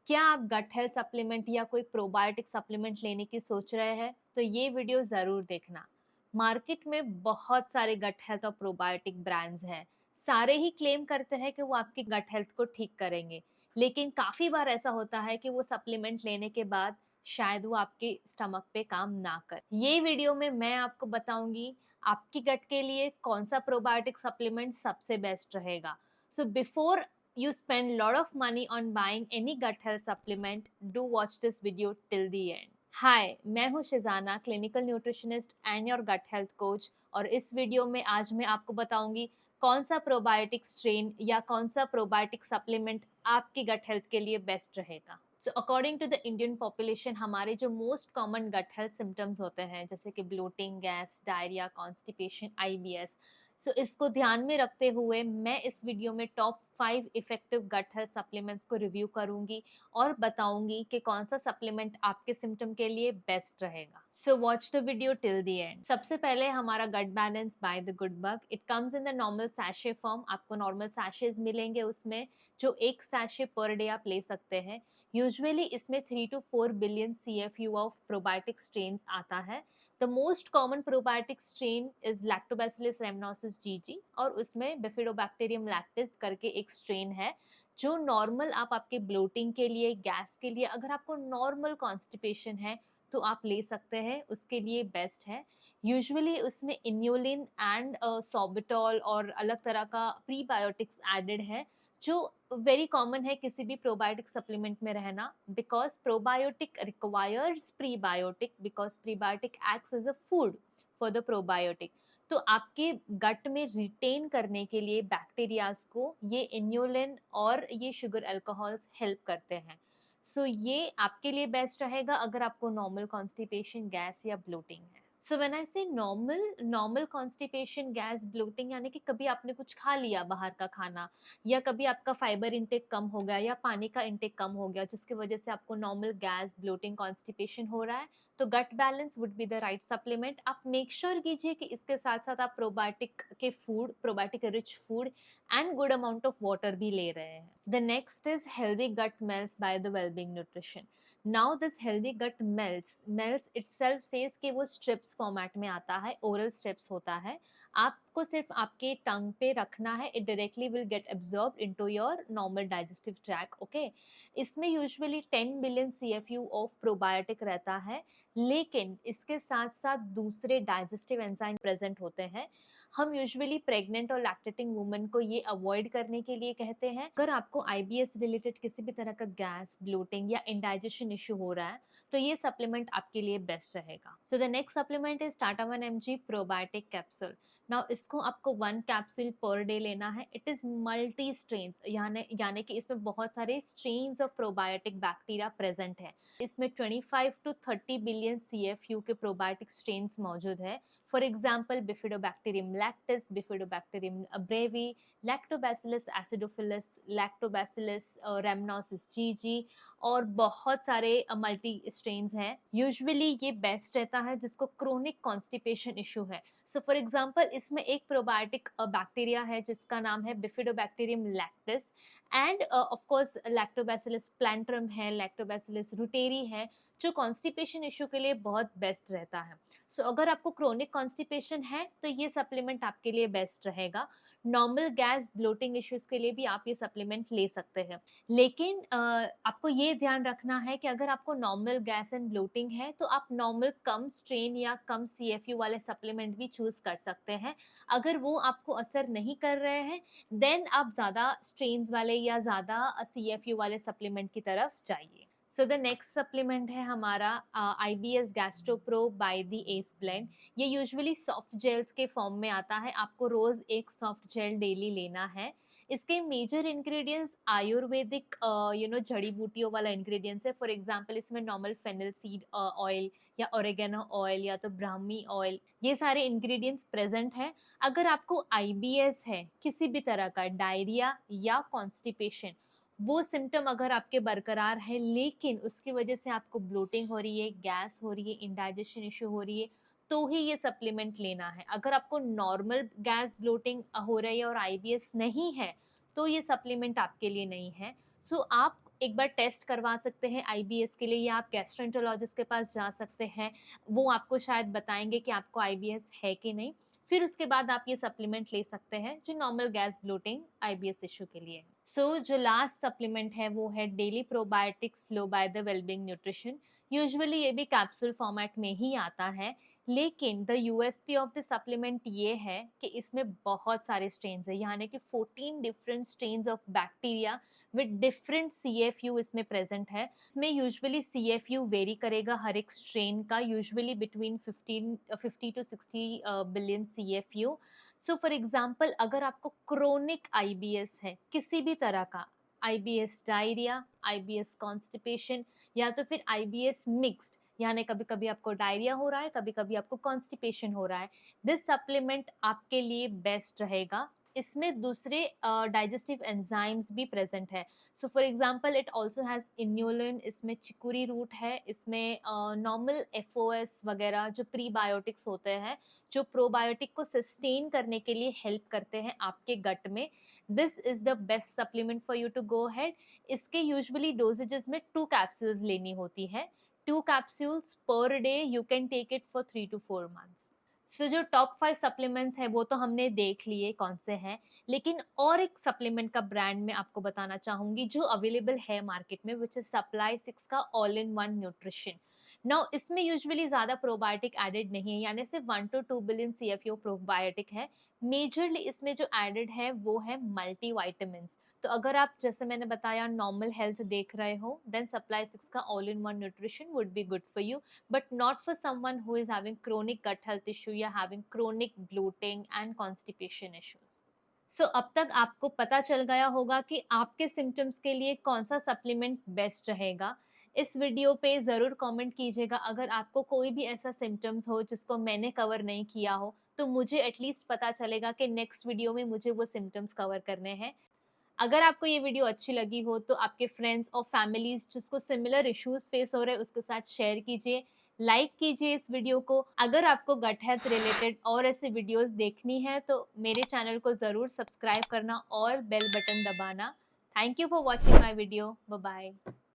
क्या आप gut health supplement या कोई प्रोबायोटिक सप्लीमेंट लेने की सोच रहे हैं? तो ये वीडियो ज़रूर देखना। मार्केट में बहुत सारे गट हेल्थ और प्रोबायोटिक ब्रांड्स हैं। सारे ही क्लेम करते हैं कि वो आपकी गट हेल्थ को ठीक करेंगे, लेकिन काफ़ी बार ऐसा होता है कि वो सप्लीमेंट लेने के बाद शायद वो आपके स्टमक पे काम ना करे। ये वीडियो में मैं आपको बताऊंगी आपकी गट के लिए कौन सा प्रोबायोटिक सप्लीमेंट सबसे बेस्ट रहेगा। So before you spend lot of money on buying any gut health supplement, do watch this video till the end. Hi, मैं हूँ Shijana, clinical nutritionist and your gut health coach. और इस video में आज मैं आपको बताऊंगी कौन सा प्रोबायोटिक स्ट्रेन या कौन सा प्रोबायोटिक सप्लीमेंट आपकी गट हेल्थ के लिए बेस्ट रहेगा। So according to the Indian population, हमारे जो most common gut health symptoms होते हैं जैसे कि bloating, gas, diarrhoea, constipation, IBS, so इसको ध्यान में रखते हुए मैं इस वीडियो में top 5 effective gut health supplements को रिव्यू करूंगी और बताऊंगी कि कौन सा सप्लीमेंट आपके सिम्टम के लिए बेस्ट रहेगा। So watch the video till the end. सबसे पहले हमारा gut balance by the good bug. It comes in the normal sachet form. आपको नॉर्मल सैशेज मिलेंगे उसमें, जो एक सैशे पर डे आप ले सकते हैं। यूजुअली इसमें 3 to 4 billion CFU of probiotic strains आता है। The most common probiotic strain is lactobacillus rhamnosus GG, और उसमें बिफिडोबैक्टीरियम लैक्टिस करके एक स्ट्रेन है जो नॉर्मल आपके ब्लोटिंग के लिए, गैस के लिए, अगर आपको नॉर्मल कॉन्स्टिपेशन है तो आप ले सकते हैं, उसके लिए बेस्ट है। यूजुअली उसमें इन्यूलिन एंड सॉर्बिटॉल और अलग तरह का प्रीबायोटिक्स एडेड है, जो वेरी कॉमन है किसी भी प्रोबायोटिक सप्लीमेंट में रहना, because probiotic requires prebiotic, because prebiotic acts as a food for the probiotic. तो आपके गट में रिटेन करने के लिए बैक्टीरियाज को ये इन्यूलिन और ये शुगर अल्कोहल्स हेल्प करते हैं। सो ये आपके लिए बेस्ट रहेगा अगर आपको नॉर्मल कॉन्स्टिपेशन, गैस या ब्लोटिंग है। सो व्हेन आई से नॉर्मल कॉन्स्टिपेशन, गैस, ब्लोटिंग, यानी कि कभी आपने कुछ खा लिया बाहर का खाना, या कभी आपका फाइबर इंटेक कम हो गया या पानी का इंटेक कम हो गया जिसकी वजह से आपको नॉर्मल गैस, ब्लोटिंग, कॉन्स्टिपेशन हो रहा है, तो gut balance would be the right supplement. आप मेक श्योर कीजिए कि इसके साथ साथ आप प्रोबायोटिक के food, probiotic rich food and good amount of water भी ले रहे हैं। The next is healthy gut melts by the Wellbeing Nutrition. Now this healthy gut melts itself says कि वो स्ट्रिप्स फॉर्मेट में आता है, ओरल स्ट्रिप्स होता है। आपको सिर्फ आपके टंग पे रखना है, it directly will get absorb into your normal digestive track. Okay, इसमें usually 10 billion CFU of probiotic रहता है, लेकिन इसके साथ साथ दूसरे डाइजेस्टिव एंजाइम प्रेजेंट होते हैं। हम यूजुअली प्रेग्नेंट और लैक्टेटिंग वुमेन को ये अवॉइड करने के लिए कहते हैं। अगर आपको IBS रिलेटेड किसी भी तरह का गैस, ब्लोटिंग या इंडाइजेशन इशू हो रहा है तो ये सप्लीमेंट आपके लिए बेस्ट रहेगा। So the next supplement is Tata 1mg probiotic capsule. Now इसको आपको 1 कैप्सूल पर डे लेना है। इट इज मल्टी स्ट्रेन्स, यानी कि इसमें बहुत सारे strains of probiotic bacteria present है। इसमें 25 to 30 बिलियन CFU के प्रोबायोटिक स्ट्रेन्स मौजूद है। For example bifidobacterium lactis, bifidobacterium breve, lactobacillus acidophilus, lactobacillus rhamnosus GG, और बहुत सारे मल्टी स्ट्रेन्स हैं। यूजुअली ये बेस्ट रहता है जिसको क्रोनिक कॉन्स्टिपेशन इशू है। सो फॉर एग्जाम्पल इसमें एक प्रोबायोटिक बैक्टीरिया है जिसका नाम है bifidobacterium lactis, and of course lactobacillus plantarum है, लैक्टोबैसिलस रूटेरी है, जो कॉन्स्टिपेशन इशू के लिए बहुत बेस्ट रहता है। सो अगर आपको क्रोनिक कॉन्स्टिपेशन है तो ये सप्लीमेंट आपके लिए बेस्ट रहेगा। नॉर्मल गैस, ब्लोटिंग इश्यूज के लिए भी आप ये सप्लीमेंट ले सकते हैं, लेकिन आपको ये ध्यान रखना है कि अगर आपको नॉर्मल गैस एंड ब्लोटिंग है तो आप नॉर्मल कम स्ट्रेन या कम CFU वाले सप्लीमेंट भी चूज कर सकते हैं। अगर वो आपको असर नहीं कर रहे हैं देन आप ज़्यादा स्ट्रेन्स वाले या ज़्यादा CFU वाले सप्लीमेंट की तरफ जाइए। सो द नेक्स्ट सप्लीमेंट है हमारा IBS GastroPro by the Ace Blend. ये यूजुअली सॉफ्ट जेल्स के फॉर्म में आता है। आपको रोज एक सॉफ्ट जेल डेली लेना है। इसके मेजर इंग्रेडिएंट्स आयुर्वेदिक जड़ी बूटियों वाला इंग्रेडिएंट्स है। फॉर एग्जांपल इसमें नॉर्मल फेनल सीड ऑयल या ओरेगेनो ऑयल या तो ब्राह्मी ऑयल, ये सारे इंग्रेडिएंट्स प्रेजेंट है। अगर आपको IBS है, किसी भी तरह का डायरिया या कॉन्स्टिपेशन, वो सिम्टम अगर आपके बरकरार है लेकिन उसकी वजह से आपको ब्लोटिंग हो रही है, गैस हो रही है, इंडाइजेशन इशू हो रही है, तो ही ये सप्लीमेंट लेना है। अगर आपको नॉर्मल गैस, ब्लोटिंग हो रही है और IBS नहीं है तो ये सप्लीमेंट आपके लिए नहीं है। सो आप एक बार टेस्ट करवा सकते हैं आईबीएस के लिए, या आप गैस्ट्रोएंटरोलॉजिस्ट के पास जा सकते हैं, वो आपको शायद बताएंगे कि आपको आईबीएस है कि नहीं। फिर उसके बाद आप ये सप्लीमेंट ले सकते हैं जो normal gas bloating IBS issue के लिए है। सो जो लास्ट सप्लीमेंट है वो है daily probiotics low bye the Wellbeing nutrition. Usually ये भी कैप्सूल फॉर्मेट में ही आता है, लेकिन the USP of the supplement ये है कि इसमें बहुत सारे स्ट्रेन्स है, यानी कि 14 different strains of bacteria with different CFU इसमें प्रेजेंट है। इसमें यूजुअली CFU वेरी करेगा हर एक स्ट्रेन का, usually between 50 to 60 billion CFU। So for example, अगर आपको क्रोनिक आईबीएस है, किसी भी तरह का आईबीएस डायरिया, आईबीएस कॉन्स्टिपेशन, या तो फिर आईबीएस मिक्स्ड, यानी कभी कभी आपको डायरिया हो रहा है, कभी कभी आपको कॉन्स्टिपेशन हो रहा है, दिस सप्लीमेंट आपके लिए बेस्ट रहेगा। इसमें दूसरे डाइजेस्टिव एंजाइम्स भी प्रेजेंट है। So for example it also has inulin, इसमें चिकुरी रूट है, इसमें नॉर्मल FOS वगैरह जो प्रीबायोटिक्स होते हैं, जो प्रोबायोटिक को सस्टेन करने के लिए हेल्प करते हैं आपके गट में। This is the best supplement for you to go head. इसके यूजुअली डोजेजेस में 2 कैप्सूल्स लेनी होती है, 2 capsules per day, you can take it for 3 to 4 months। So जो टॉप 5 सप्लीमेंट्स है वो तो हमने देख लिए कौन से हैं, लेकिन और एक सप्लीमेंट का ब्रांड मैं आपको बताना चाहूंगी जो अवेलेबल है मार्केट में, विच इज सप्लाई 6 का all in one nutrition. Now इसमें यूजुअली ज्यादा प्रोबायोटिक एडेड नहीं है, यानी सिर्फ 1 to 2 बिलियन CFU प्रोबायोटिक है। मेजरली इसमें जो एडेड है वो है मल्टी वाइटामिन। तो अगर आप, जैसे मैंने बताया, नॉर्मल हेल्थ देख रहे हो, देन सप्लाई 6 का all in one nutrition would be good for you, but not for someone who is having chronic gut health issue या having chronic bloating and constipation issues। सो अब तक आपको पता चल गया होगा कि आपके सिम्टम्स के लिए कौन सा सप्लीमेंट बेस्ट रहेगा। इस वीडियो पे ज़रूर कमेंट कीजिएगा अगर आपको कोई भी ऐसा सिम्टम्स हो जिसको मैंने कवर नहीं किया हो, तो मुझे एटलीस्ट पता चलेगा कि नेक्स्ट वीडियो में मुझे वो सिम्टम्स कवर करने हैं। अगर आपको ये वीडियो अच्छी लगी हो तो आपके फ्रेंड्स और फैमिलीज जिसको सिमिलर इश्यूज फेस हो रहे हैं उसके साथ शेयर कीजिए, लाइक कीजिए इस वीडियो को। अगर आपको गट हेल्थ रिलेटेड और ऐसे वीडियोस देखनी है तो मेरे चैनल को ज़रूर सब्सक्राइब करना और बेल बटन दबाना। Thank you for watching my video. Bye bye.